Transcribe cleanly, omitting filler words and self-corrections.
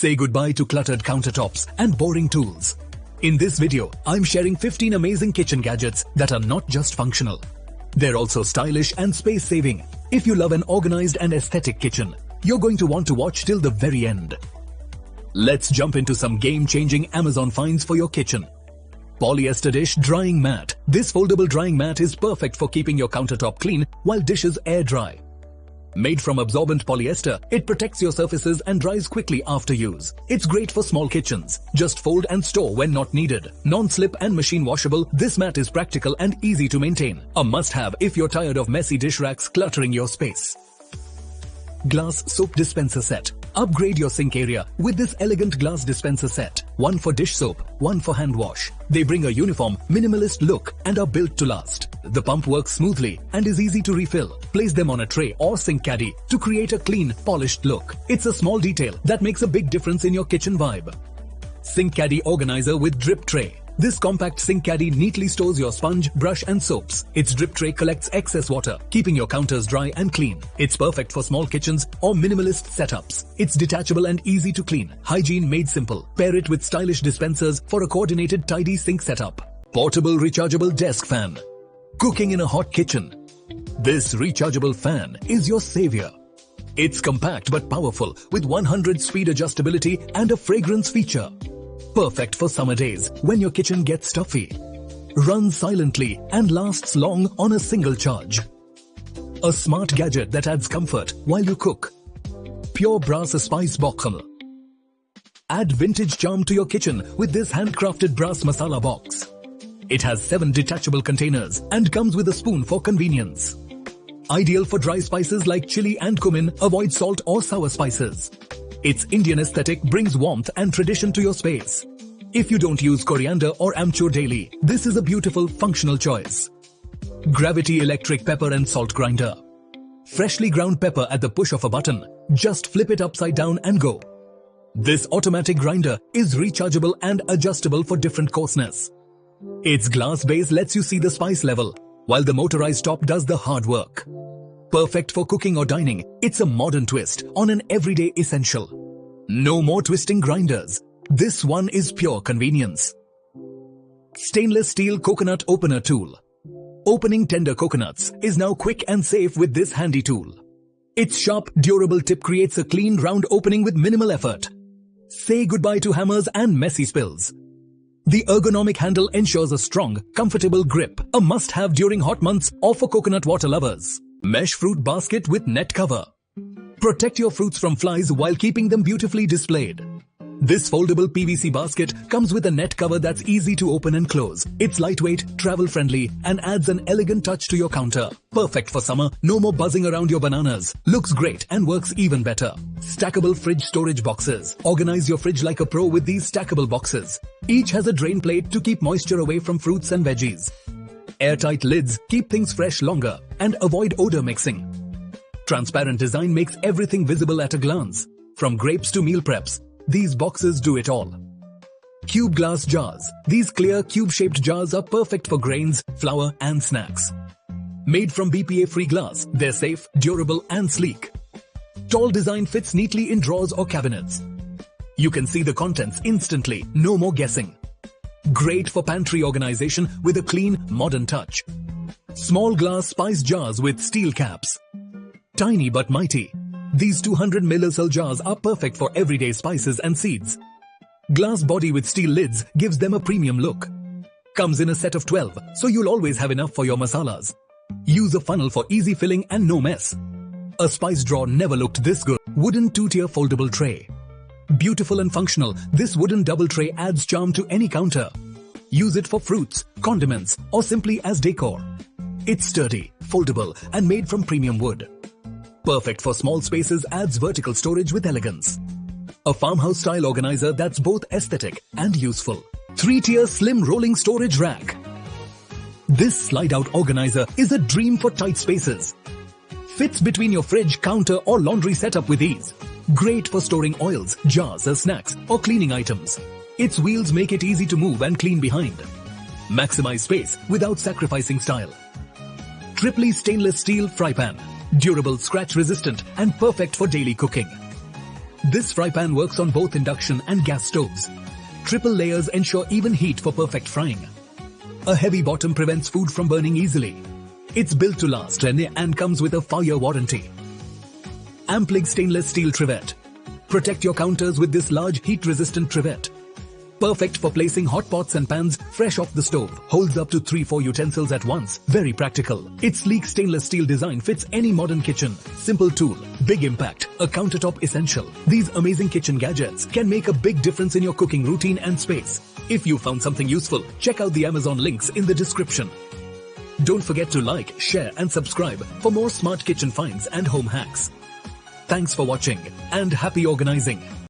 Say goodbye to cluttered countertops and boring tools. In this video, I'm sharing 15 amazing kitchen gadgets that are not just functional. They're also stylish and space-saving. If you love an organized and aesthetic kitchen, you're going to want to watch till the very end. Let's jump into some game-changing Amazon finds for your kitchen. Polyester dish drying mat. This foldable drying mat is perfect for keeping your countertop clean while dishes air dry. Made from absorbent polyester, it protects your surfaces and dries quickly after use. It's great for small kitchens. Just fold and store when not needed. Non-slip and machine washable, this mat is practical and easy to maintain. A must-have if you're tired of messy dish racks cluttering your space. Glass soap dispenser set. Upgrade your sink area with this elegant glass dispenser set. One for dish soap, one for hand wash. They bring a uniform, minimalist look and are built to last. The pump works smoothly and is easy to refill. Place them on a tray or sink caddy to create a clean, polished look. It's a small detail that makes a big difference in your kitchen vibe. Sink caddy organizer with drip tray. This compact sink caddy neatly stores your sponge, brush and soaps. Its drip tray collects excess water, keeping your counters dry and clean. It's perfect for small kitchens or minimalist setups. It's detachable and easy to clean. Hygiene made simple. Pair it with stylish dispensers for a coordinated tidy sink setup. Portable rechargeable desk fan. Cooking in a hot kitchen. This rechargeable fan is your savior. It's compact but powerful with 100 speed adjustability and a fragrance feature. Perfect for summer days when your kitchen gets stuffy. Runs silently and lasts long on a single charge. A smart gadget that adds comfort while you cook. Pure brass spice box. Add vintage charm to your kitchen with this handcrafted brass masala box. It has 7 detachable containers and comes with a spoon for convenience. Ideal for dry spices like chili and cumin. Avoid salt or sour spices. Its Indian aesthetic brings warmth and tradition to your space. If you don't use coriander or amchur daily, this is a beautiful, functional choice. Gravity electric pepper and salt grinder. Freshly ground pepper at the push of a button. Just flip it upside down and go. This automatic grinder is rechargeable and adjustable for different coarseness. Its glass base lets you see the spice level, while the motorized top does the hard work. Perfect for cooking or dining, it's a modern twist on an everyday essential. No more twisting grinders. This one is pure convenience. Stainless steel coconut opener tool. Opening tender coconuts is now quick and safe with this handy tool. Its sharp, durable tip creates a clean, round opening with minimal effort. Say goodbye to hammers and messy spills. The ergonomic handle ensures a strong, comfortable grip, a must-have during hot months or for coconut water lovers. Mesh fruit basket with net cover. Protect your fruits from flies while keeping them beautifully displayed. This foldable PVC basket comes with a net cover that's easy to open and close. It's lightweight, travel-friendly, and adds an elegant touch to your counter. Perfect for summer, no more buzzing around your bananas. Looks great and works even better. Stackable fridge storage boxes. Organize your fridge like a pro with these stackable boxes. Each has a drain plate to keep moisture away from fruits and veggies. Airtight lids keep things fresh longer and avoid odor mixing. Transparent design makes everything visible at a glance. From grapes to meal preps, these boxes do it all. Cube glass jars. These clear cube-shaped jars are perfect for grains, flour and snacks. Made from BPA-free glass, they're safe, durable and sleek. Tall design fits neatly in drawers or cabinets. You can see the contents instantly, no more guessing. Great for pantry organization with a clean, modern touch. Small glass spice jars with steel caps. Tiny but mighty. These 200 ml jars are perfect for everyday spices and seeds. Glass body with steel lids gives them a premium look. Comes in a set of 12, so you'll always have enough for your masalas. Use a funnel for easy filling and no mess. A spice drawer never looked this good. Wooden 2-tier foldable tray. Beautiful and functional, this wooden double tray adds charm to any counter. Use it for fruits, condiments, or simply as decor. It's sturdy, foldable, and made from premium wood. Perfect for small spaces, adds vertical storage with elegance. A farmhouse-style organizer that's both aesthetic and useful. 3-tier slim rolling storage rack. This slide-out organizer is a dream for tight spaces. Fits between your fridge, counter, or laundry setup with ease. Great for storing oils, jars, snacks, or cleaning items. Its wheels make it easy to move and clean behind. Maximize space without sacrificing style. Triply stainless steel fry pan. Durable, scratch resistant and perfect for daily cooking. This fry pan works on both induction and gas stoves. Triple layers ensure even heat for perfect frying. A heavy bottom prevents food from burning easily. It's built to last and comes with a 5-year warranty. Amplig stainless steel trivet. Protect your counters with this large heat-resistant trivet. Perfect for placing hot pots and pans fresh off the stove. Holds up to 3-4 utensils at once. Very practical. Its sleek stainless steel design fits any modern kitchen. Simple tool, big impact, a countertop essential. These amazing kitchen gadgets can make a big difference in your cooking routine and space. If you found something useful, check out the Amazon links in the description. Don't forget to like, share and subscribe for more smart kitchen finds and home hacks. Thanks for watching and happy organizing.